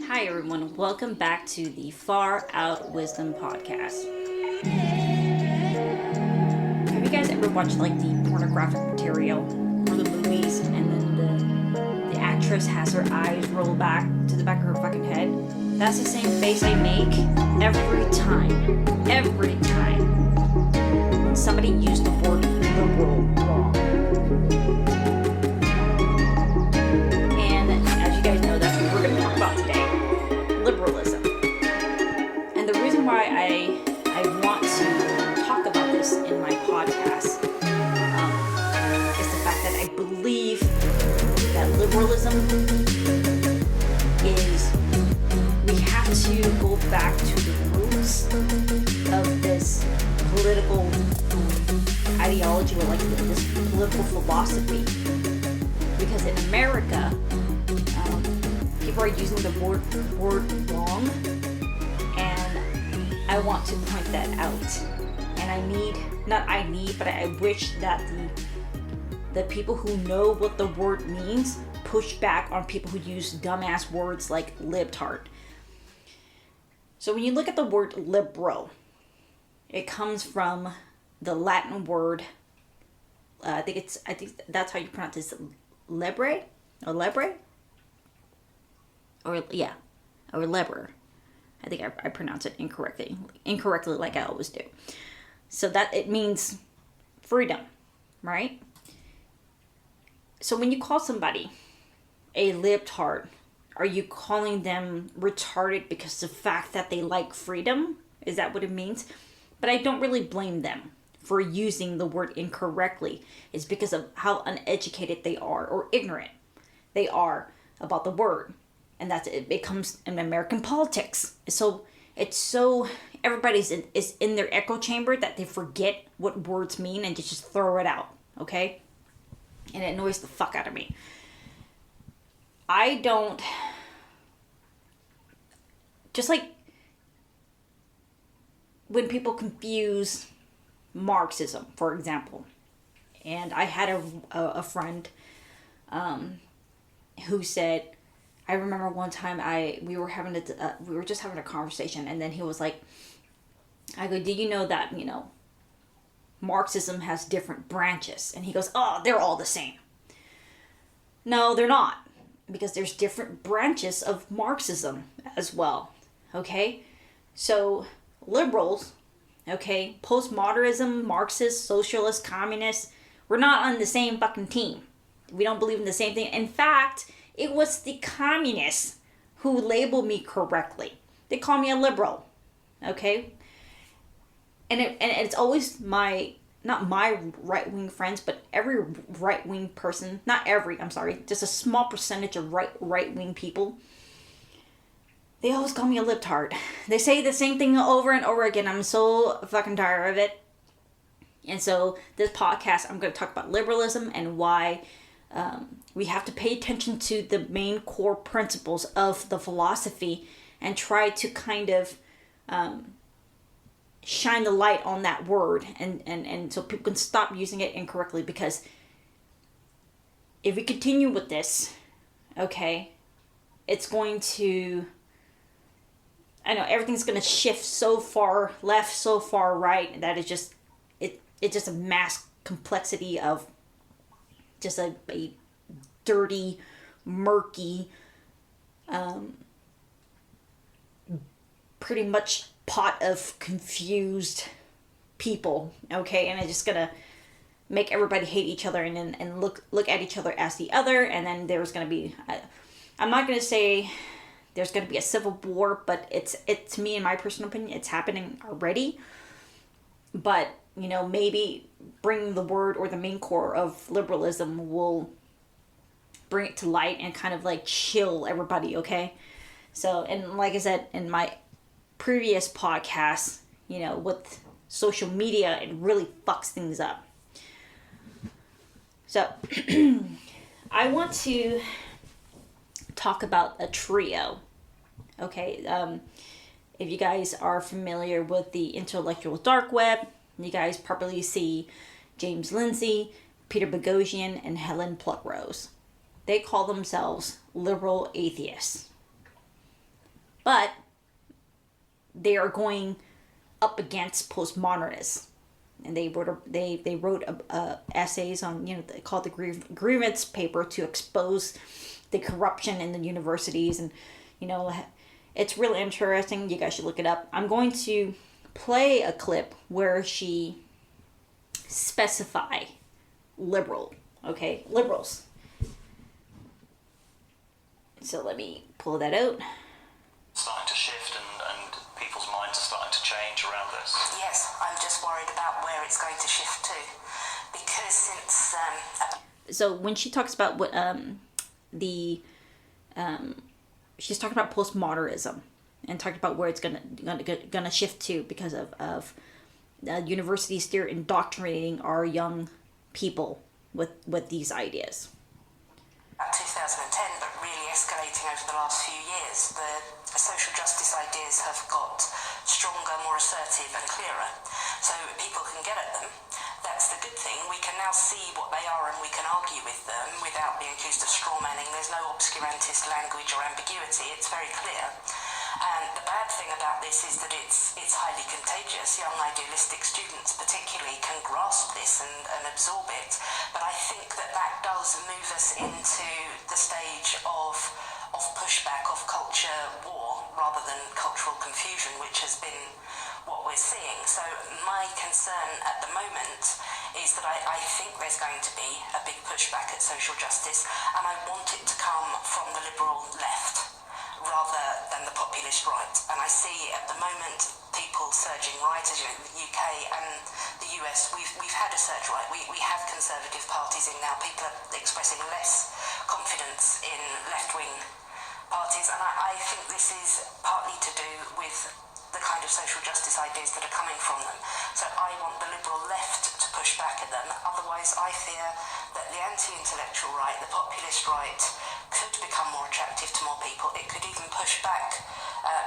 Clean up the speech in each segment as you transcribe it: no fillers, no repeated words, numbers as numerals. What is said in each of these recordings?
Hi everyone, welcome back to the Far Out Wisdom podcast. Have you guys ever watched like the pornographic material or the movies and then the actress has her eyes roll back to the back of her fucking head? That's the same face I make every time when somebody used the word liberal wrong. And as you guys know, that's what we're going to talk about today. Liberalism. And the reason why I want to talk about this in my podcast is the fact that I believe that liberalism is, we have to go back to the roots of this political ideology, or like this political philosophy, because in America people are using the word wrong, and I want to point that out. And I wish that the people who know what the word means push back on people who use dumbass words like libtard. So when you look at the word liberal, it comes from the Latin word, I think that's how you pronounce this, lebre. Or leber. I think I pronounce it incorrectly like I always do. So that it means freedom, right? So when you call somebody a libtard, are you calling them retarded because of the fact that they like freedom? Is that what it means? But I don't really blame them for using the word incorrectly. It's because of how uneducated they are or ignorant they are about the word. And that's it. It comes in American politics. So everybody's is in their echo chamber that they forget what words mean and just throw it out. Okay? And it annoys the fuck out of me. I don't, just like when people confuse Marxism, for example. And I had a friend who said, I remember one time we were just having a conversation, and then he was like, I go, do you know that, Marxism has different branches? And he goes, oh, they're all the same. No, they're not, because there's different branches of Marxism as well. Okay? So liberals, okay, postmodernism, Marxists, socialists, communists, we're not on the same fucking team. We don't believe in the same thing. In fact, it was the communists who labeled me correctly. They call me a liberal, okay? And it's always not my right-wing friends, but every right-wing person, just a small percentage of right-wing people, they always call me a libtard. They say the same thing over and over again. I'm so fucking tired of it. And so this podcast, I'm going to talk about liberalism and why we have to pay attention to the main core principles of the philosophy and try to kind of shine the light on that word and so people can stop using it incorrectly, because if we continue with this, okay, it's going to, I know everything's going to shift so far left, so far right, that it's just a mass complexity of just a dirty, murky, pretty much pot of confused people, okay? And it's just gonna make everybody hate each other and look at each other as the other, and then there's gonna be, I'm not gonna say there's gonna be a civil war, but it's to me, in my personal opinion, it's happening already. But maybe bringing the word or the main core of liberalism will bring it to light and kind of like chill everybody, okay? So, and like I said in my previous podcast, with social media, it really fucks things up. So, I want to talk about a trio, okay? If you guys are familiar with the intellectual dark web, you guys probably see James Lindsay, Peter Boghossian, and Helen Pluckrose. They call themselves liberal atheists. but they are going up against postmodernists. And they wrote essays on, they called the grievance paper to expose the corruption in the universities. And, it's really interesting. You guys should look it up. I'm going to play a clip where she specify liberals. So let me pull that out. Starting to shift and people's minds are starting to change around this. Yes, I'm just worried about where it's going to shift to, because since so when she talks about what she's talking about postmodernism and talking about where it's gonna shift to because of universities, they're indoctrinating our young people with these ideas. 2010, but really escalating over the last few years, the social justice ideas have got stronger, more assertive and clearer, so people can get at them. That's the good thing. We can now see what they are and we can argue with them without being accused of straw manning. There's no obscurantist language or ambiguity. It's very clear. And the bad thing about this is that it's highly contagious. Young idealistic students particularly can grasp this and absorb it. But I think that does move us into the stage of pushback, of culture war, rather than cultural confusion, which has been what we're seeing. So my concern at the moment is that I think there's going to be a big pushback at social justice, and I want it to come from the liberal left rather than the populist right. And I see at the moment people surging right, as you know, the UK and the US, we've had a surge right. We have conservative parties in now. People are expressing less confidence in left-wing parties, and I think this is partly to do with the kind of social justice ideas that are coming from them. So I want the liberal left to push back at them. Otherwise, I fear that the anti-intellectual right, the populist right, could become more attractive to more people. It could even push back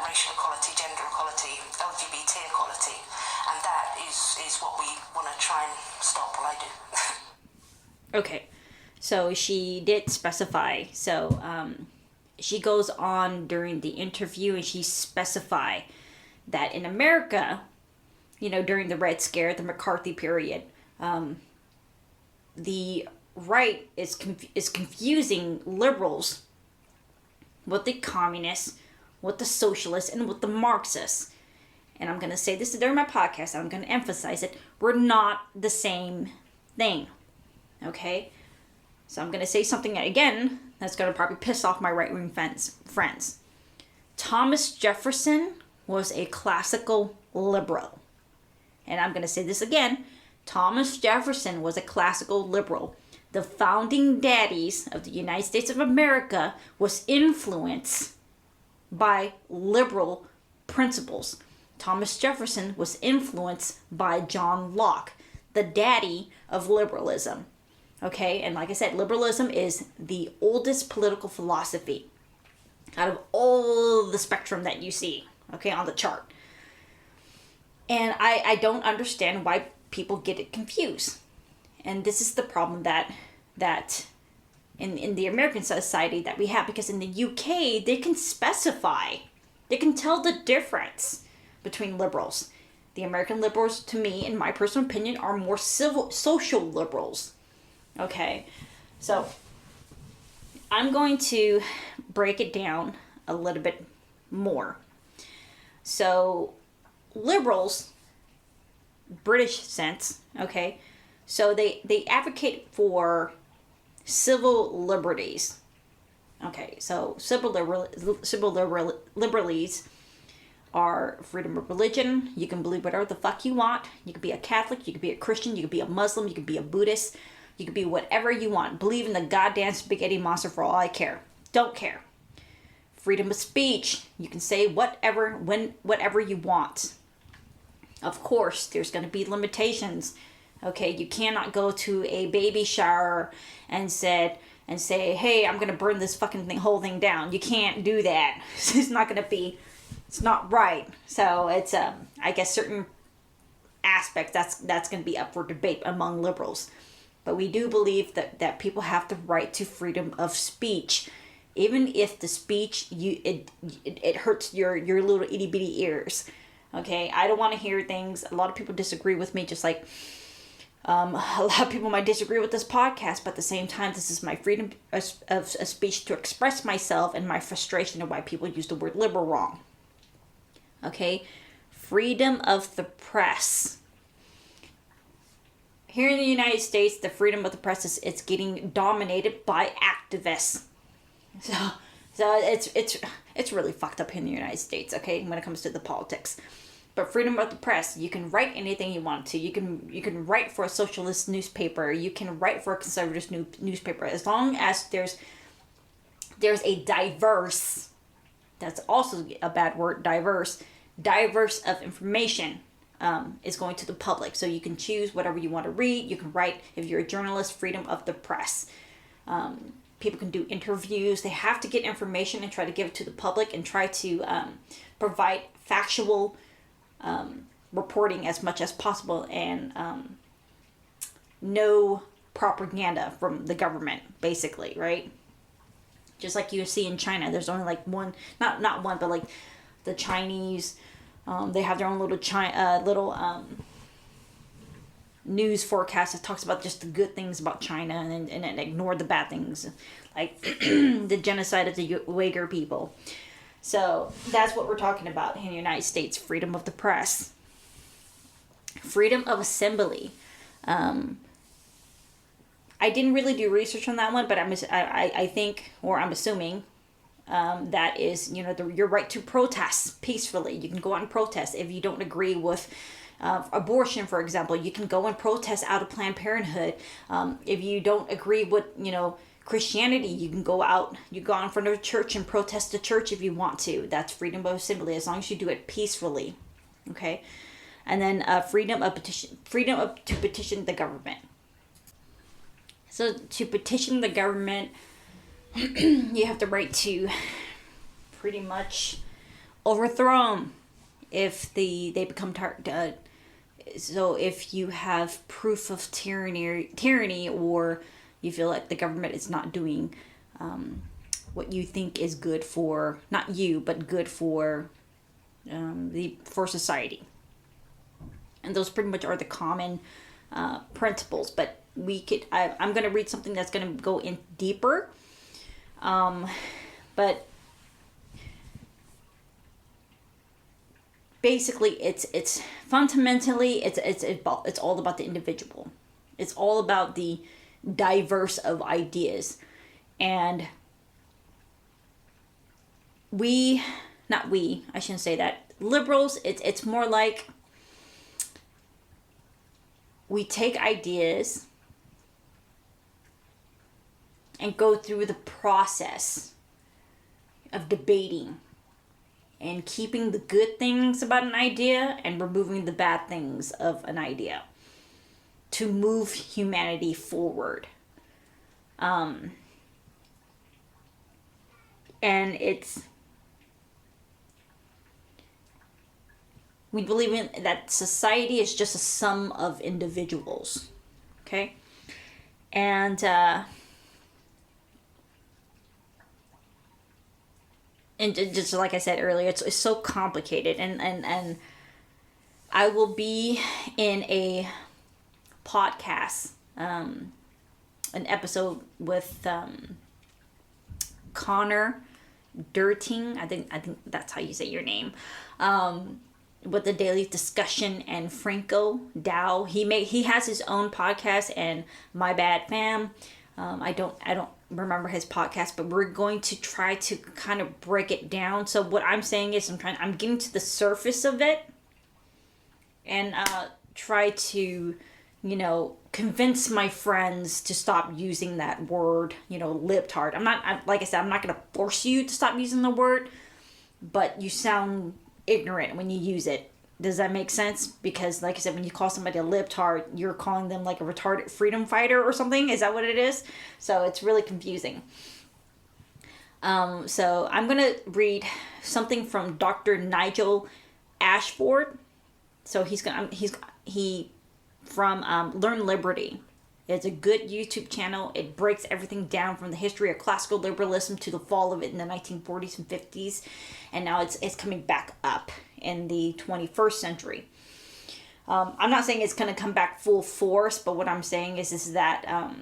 racial equality, gender equality, LGBT equality. And that is what we want to try and stop. Well, I do. Okay, so she did specify. So she goes on during the interview and she specify that in America, during the Red Scare, the McCarthy period, the right is confusing liberals with the communists, with the socialists, and with the Marxists. And I'm going to say this during my podcast, I'm going to emphasize it. We're not the same thing. Okay? So I'm going to say something again that's going to probably piss off my right-wing friends. Thomas Jefferson was a classical liberal. And I'm going to say this again. Thomas Jefferson was a classical liberal. The founding daddies of the United States of America was influenced by liberal principles. Thomas Jefferson was influenced by John Locke, the daddy of liberalism. Okay, and like I said, liberalism is the oldest political philosophy out of all the spectrum that you see, okay, on the chart. And I don't understand why people get it confused. And this is the problem that in the American society that we have, because in the UK, they can specify, they can tell the difference between liberals. The American liberals, to me, in my personal opinion, are more social liberals. Okay, so I'm going to break it down a little bit more. So liberals, British sense, okay, so they advocate for civil liberties. Okay, so civil liberties are freedom of religion. You can believe whatever the fuck you want. You could be a Catholic, you could be a Christian, you could be a Muslim, you could be a Buddhist, you could be whatever you want. Believe in the goddamn spaghetti monster for all I care. Don't care. Freedom of speech. You can say whatever, whatever you want. Of course, there's going to be limitations. Okay, you cannot go to a baby shower and say, hey, I'm going to burn this whole thing down. You can't do that. It's not right. So it's, I guess certain aspects, that's going to be up for debate among liberals. But we do believe that people have the right to freedom of speech. even if the speech it hurts your little itty bitty ears. Okay, I don't want to hear things. A lot of people disagree with me, just like a lot of people might disagree with this podcast, but at the same time, this is my freedom of speech to express myself and my frustration of why people use the word liberal wrong. Okay, freedom of the press. Here in the United States, the freedom of the press it's getting dominated by activists. So it's really fucked up in the United States, okay, when it comes to the politics. But freedom of the press, you can write anything you want to. You can write for a socialist newspaper. You can write for a conservative newspaper, as long as there's a diverse. That's also a bad word. Diverse of information is going to the public. So you can choose whatever you want to read. You can write. If you're a journalist, freedom of the press. People can do interviews. They have to get information and try to give it to the public and try to provide factual reporting as much as possible, and no propaganda from the government, basically, right? Just like you see in China, there's only like one, not one, but like the Chinese, they have their own little news forecast that talks about just the good things about China and ignore the bad things, like the genocide of the Uyghur people. So that's what we're talking about in the United States: freedom of the press, freedom of assembly. I didn't really do research on that one, but I think, or I'm assuming, that is, your right to protest peacefully. You can go out and protest if you don't agree with abortion, for example. You can go and protest out of Planned Parenthood. If you don't agree with, Christianity, you can go out in front of a church and protest the church if you want to. That's freedom of assembly, as long as you do it peacefully. Okay? And then freedom to petition the government. So to petition the government, you have the right to pretty much overthrow them if they become so if you have proof of tyranny, or you feel like the government is not doing what you think is good for, not you, but good for for society. And those pretty much are the common principles. But I'm going to read something that's going to go in deeper. But basically, it's fundamentally it's all about the individual. It's all about the diverse of ideas, and I shouldn't say that. Liberals, it's more like we take ideas and go through the process of debating and keeping the good things about an idea and removing the bad things of an idea to move humanity forward. And we believe in that society is just a sum of individuals. Okay? And just like I said earlier, it's so complicated, and I will be in a podcast, an episode with Connor Dirting. I think that's how you say your name. With the Daily Discussion, and Franco Dow. He has his own podcast, and My Bad Fam. I don't remember his podcast, but we're going to try to kind of break it down. So what I'm saying is I'm getting to the surface of it, and try to, convince my friends to stop using that word, libtard. Like I said, I'm not going to force you to stop using the word, but you sound ignorant when you use it. Does that make sense? Because like I said, when you call somebody a libtard, you're calling them like a retarded freedom fighter or something. Is that what it is? So it's really confusing. So I'm going to read something from Dr. Nigel Ashford. So he from Learn Liberty It's a good YouTube channel. It breaks everything down from the history of classical liberalism to the fall of it in the 1940s and 50s. And now it's coming back up in the 21st century. I'm not saying it's going to come back full force, but what I'm saying is that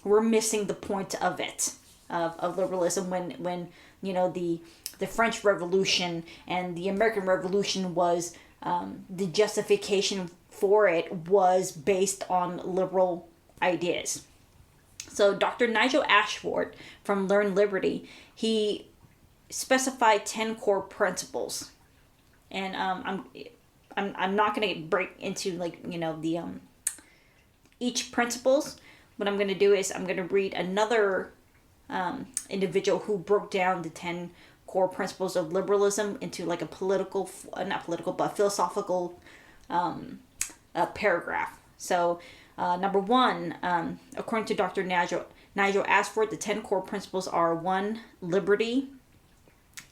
we're missing the point of it, of liberalism, when the French Revolution and the American Revolution was, the justification for it was based on liberal ideas. So Dr. Nigel Ashford from Learn Liberty, he specified 10 core principles. And I'm not going to break into the each principles. What I'm going to do is I'm going to read another individual who broke down the 10 core principles of liberalism into like a philosophical paragraph. So number one, according to Dr. Nigel Ashford, the 10 core principles are: 1, liberty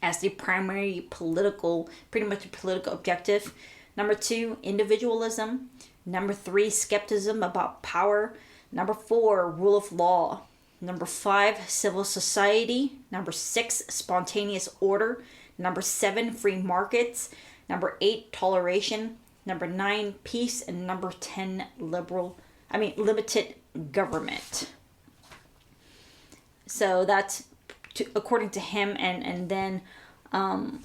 as the primary political objective. Number 2, individualism. Number 3, skepticism about power. Number 4, rule of law. Number 5, civil society. Number 6, spontaneous order. Number 7, free markets. Number 8, toleration. Number 9, peace. And number 10, limited government. So that's according to him, and then I'm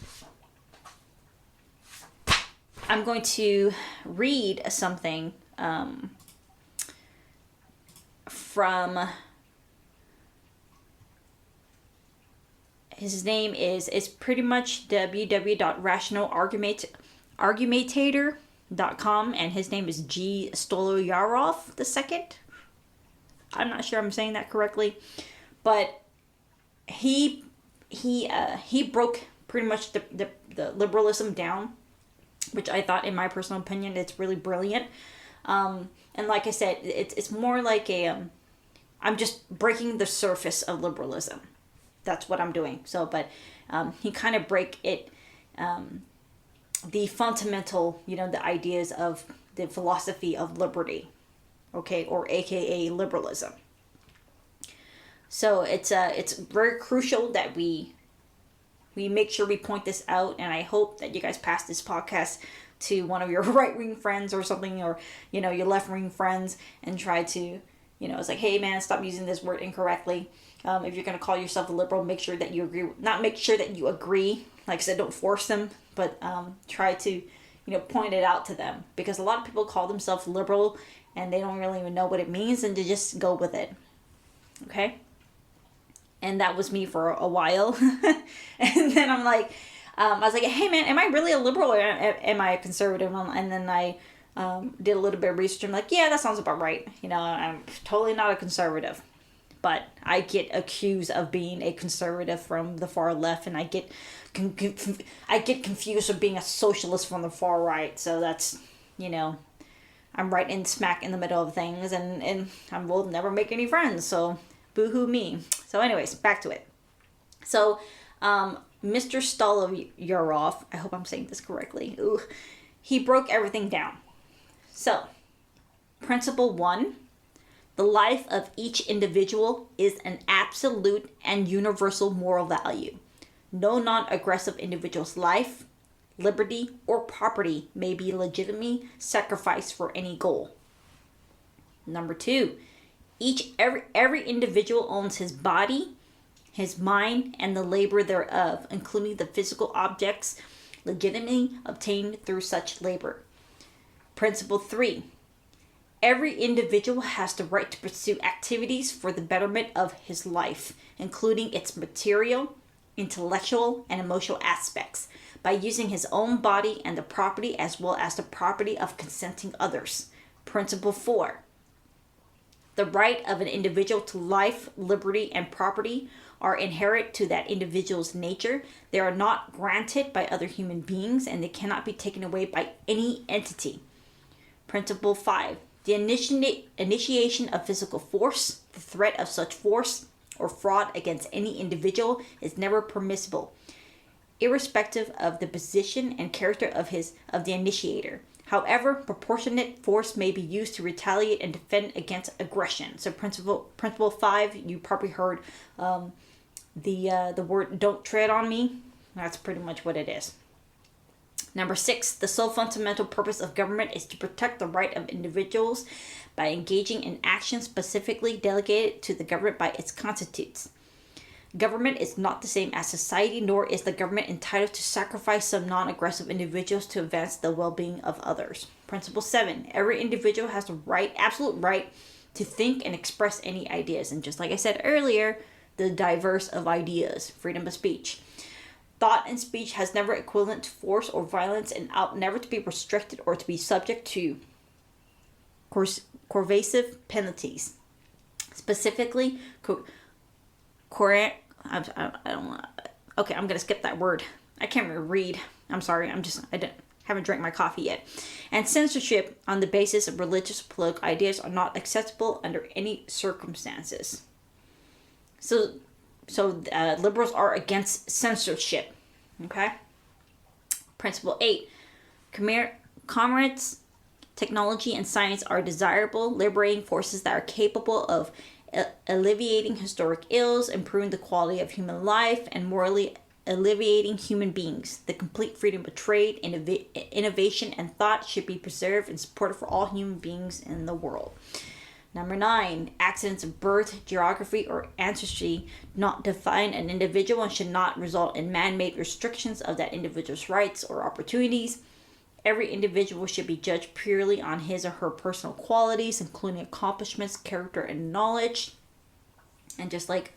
going to read something from his name is pretty much www.rationalargumentator.com, and his name is G. Stoloyarov II. I'm not sure I'm saying that correctly, but he broke pretty much the liberalism down, which I thought, in my personal opinion, it's really brilliant. And like I said, it's more like I'm just breaking the surface of liberalism. That's what I'm doing. So, but he kind of break it, the fundamental, the ideas of the philosophy of liberty, okay, or AKA liberalism. So it's very crucial that we make sure we point this out, and I hope that you guys pass this podcast to one of your right-wing friends or something, or your left-wing friends, and try to, it's like, hey man, stop using this word incorrectly. If you're going to call yourself a liberal, make sure that you agree. Not make sure that you agree. Like I said, don't force them, but try to, point it out to them, because a lot of people call themselves liberal and they don't really even know what it means, and they just go with it. Okay. And that was me for a while. And then I'm like, I was like, hey man, am I really a liberal, or am I a conservative? And then I did a little bit of research. I'm like, yeah, that sounds about right. I'm totally not a conservative, but I get accused of being a conservative from the far left, and I get confused with being a socialist from the far right. So that's, I'm right in smack in the middle of things, and I will never make any friends. So boo-hoo me. So anyways, back to it. So Mr. Stoloyarov, I hope I'm saying this correctly. Ooh, he broke everything down. So, principle 1, the life of each individual is an absolute and universal moral value. No non-aggressive individual's life, liberty, or property may be legitimately sacrificed for any goal. Number 2, every individual owns his body, his mind, and the labor thereof, including the physical objects legitimately obtained through such labor. Principle 3, every individual has the right to pursue activities for the betterment of his life, including its material, intellectual, and emotional aspects, by using his own body and the property as well as the property of consenting others. Principle 4, the right of an individual to life, liberty, and property are inherent to that individual's nature. They are not granted by other human beings, and they cannot be taken away by any entity. Principle 5, the initiation of physical force, the threat of such force, or fraud against any individual is never permissible, irrespective of the position and character of the initiator. However, proportionate force may be used to retaliate and defend against aggression. So principle 5, you probably heard the word "don't tread on me." That's pretty much what it is. Number 6, the sole fundamental purpose of government is to protect the right of individuals by engaging in actions specifically delegated to the government by its constitutes. Government is not the same as society, nor is the government entitled to sacrifice some non-aggressive individuals to advance the well-being of others. Principle 7, every individual has the absolute right to think and express any ideas. And just like I said earlier, the diverse of ideas, freedom of speech. Thought and speech has never equivalent to force or violence and ought never to be restricted or to be subject to coercive penalties. Specifically, I'm gonna skip that word. I can't really read. I'm sorry. Haven't drank my coffee yet. And censorship on the basis of religious or political ideas are not acceptable under any circumstances. So liberals are against censorship. Okay. Principle 8. Commerce, technology, and science are desirable, liberating forces that are capable of alleviating historic ills, improving the quality of human life, and morally alleviating human beings. The complete freedom of trade, innovation, and thought should be preserved and supported for all human beings in the world. Number 9, accidents of birth, geography, or ancestry not define an individual and should not result in man-made restrictions of that individual's rights or opportunities. Every individual should be judged purely on his or her personal qualities, including accomplishments, character, and knowledge. And just like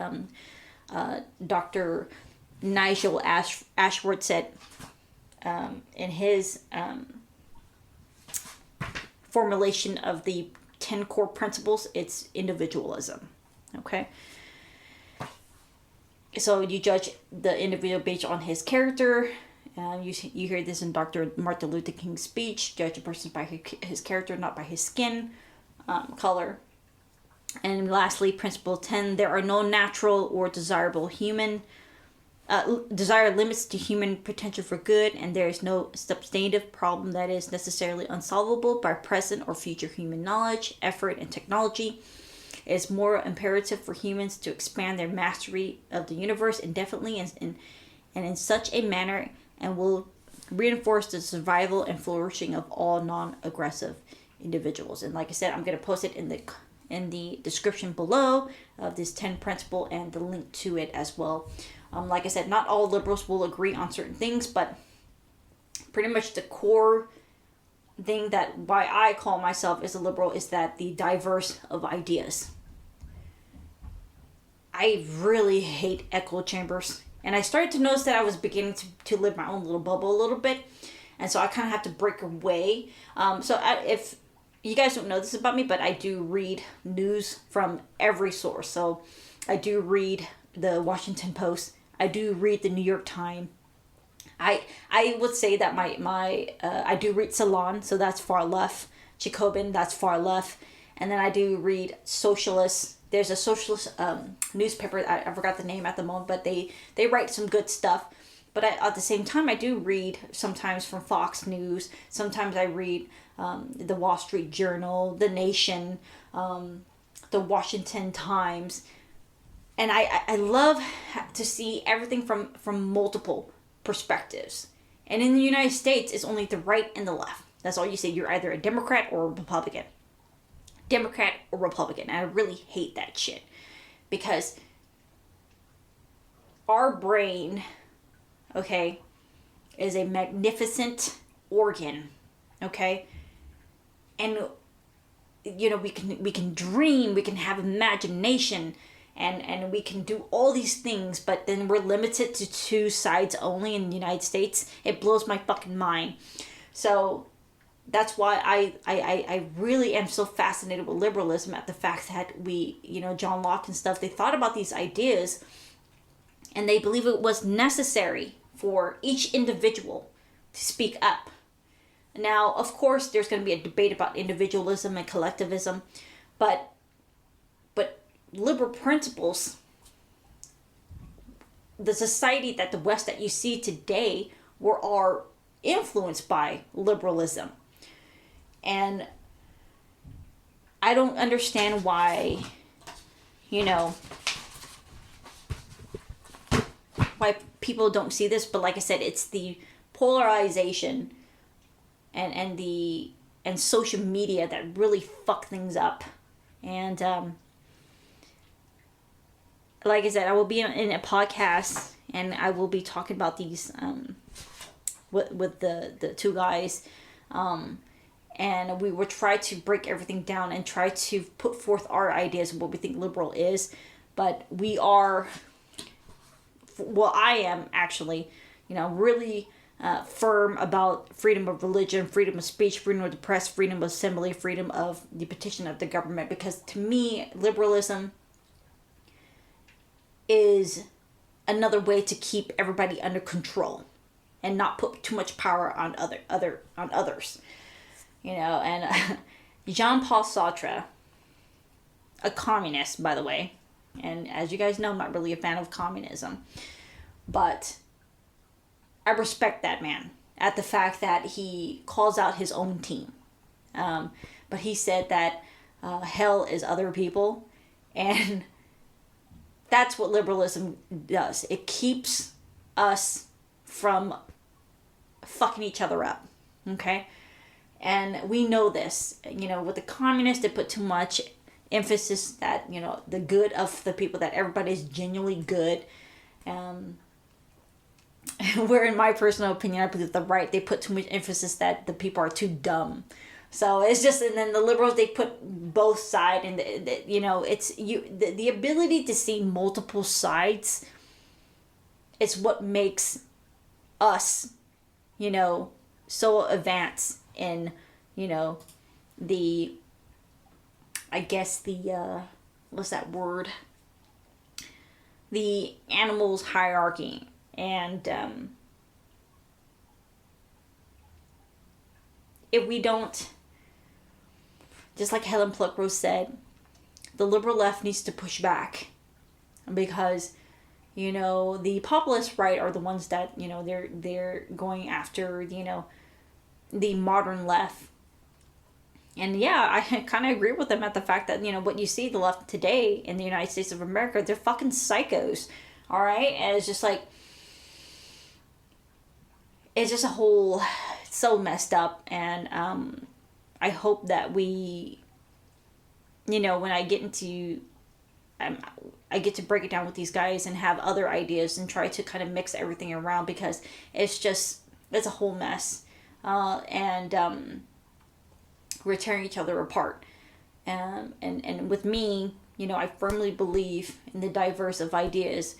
Dr. Nigel Ashworth said in his formulation of the 10 core principles, it's individualism. Okay? So you judge the individual based on his character. You hear this in Dr. Martin Luther King's speech. Judge a person by his character, not by his skin color. And lastly, principle 10, there are no natural or desirable desire limits to human potential for good, and there is no substantive problem that is necessarily unsolvable by present or future human knowledge, effort, and technology. It is more imperative for humans to expand their mastery of the universe indefinitely and in such a manner, and will reinforce the survival and flourishing of all non-aggressive individuals. And like I said, I'm going to post it in the description below of this 10 principle and the link to it as well. Like I said, not all liberals will agree on certain things, but pretty much the core thing that why I call myself as a liberal is that the diverse of ideas. I really hate echo chambers. And I started to notice that I was beginning to live my own little bubble a little bit. And so I kind of have to break away. If you guys don't know this about me, but I do read news from every source. So I do read the Washington Post. I do read the New York Times. I would say that I do read Salon, so that's far left. Jacobin, that's far left. And then I do read Socialist. There's a socialist newspaper, I forgot the name at the moment, but they write some good stuff. But at the same time, I do read sometimes from Fox News. Sometimes I read the Wall Street Journal, The Nation, the Washington Times. And I love to see everything from multiple perspectives. And in the United States, it's only the right and the left. That's all you say. You're either a Democrat or a Republican. Democrat or Republican. And I really hate that shit. Because our brain, okay, is a magnificent organ, okay? And, you know, we can dream, we can have imagination, and we can do all these things, but then we're limited to two sides only in the United States. It blows my fucking mind. So that's why I really am so fascinated with liberalism, at the fact that John Locke and stuff, they thought about these ideas and they believe it was necessary for each individual to speak up. Now, of course, there's going to be a debate about individualism and collectivism, but liberal principles, the society that the West that you see today are influenced by liberalism. And I don't understand why, you know, why people don't see this, but like I said, it's the polarization and social media that really fuck things up. And like I said, I will be in a podcast and I will be talking about these with the two guys, and we will try to break everything down and try to put forth our ideas of what we think liberal is. But we are, well, I am actually, you know, really firm about freedom of religion, freedom of speech, freedom of the press, freedom of assembly, freedom of the petition of the government. Because to me, liberalism is another way to keep everybody under control and not put too much power on others. You know, and Jean-Paul Sartre, a communist, by the way, and as you guys know, I'm not really a fan of communism, but I respect that man at the fact that he calls out his own team. But he said that hell is other people, and that's what liberalism does. It keeps us from fucking each other up, okay? And we know this. You know, with the communists, they put too much emphasis that, you know, the good of the people, that everybody is genuinely good. Where in my personal opinion, I believe the right, they put too much emphasis that the people are too dumb. So it's just, and then the liberals, they put both sides, and you know, it's the ability to see multiple sides is what makes us, you know, so advanced in, you know, the, I guess the what's that word? The animals hierarchy. And if we don't, just like Helen Pluckrose said, the liberal left needs to push back, because, you know, the populist right are the ones that, you know, they're going after, you know, the modern left. And yeah, I kind of agree with them at the fact that, you know, what you see the left today in the United States of America, they're fucking psychos, all right? And it's just like, it's just a whole, it's so messed up. And I hope that we, you know, when I get into, I get to break it down with these guys and have other ideas and try to kind of mix everything around, because it's just, it's a whole mess. And we're tearing each other apart. And with me, you know, I firmly believe in the diverse of ideas,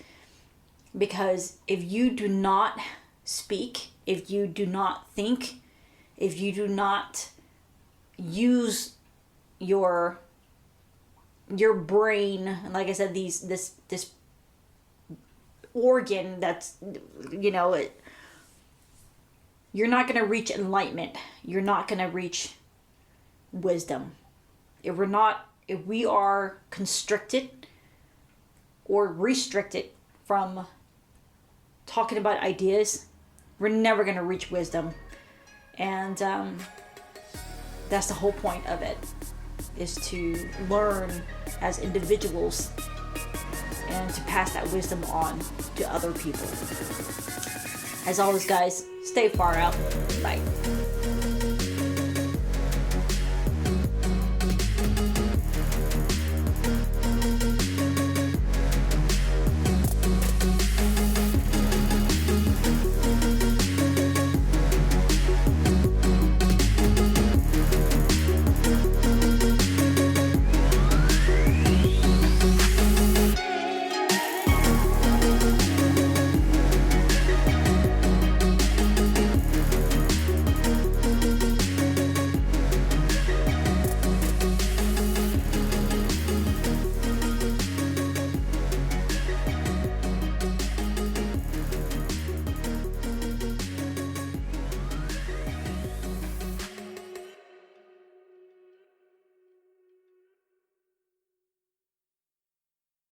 because if you do not speak, if you do not think, if you do not use your brain, like I said, this organ that's, you know, you're not going to reach enlightenment. You're not going to reach wisdom. If we are constricted or restricted from talking about ideas, we're never going to reach wisdom. And that's the whole point of it, is to learn as individuals and to pass that wisdom on to other people. As always, guys, stay far out. Bye.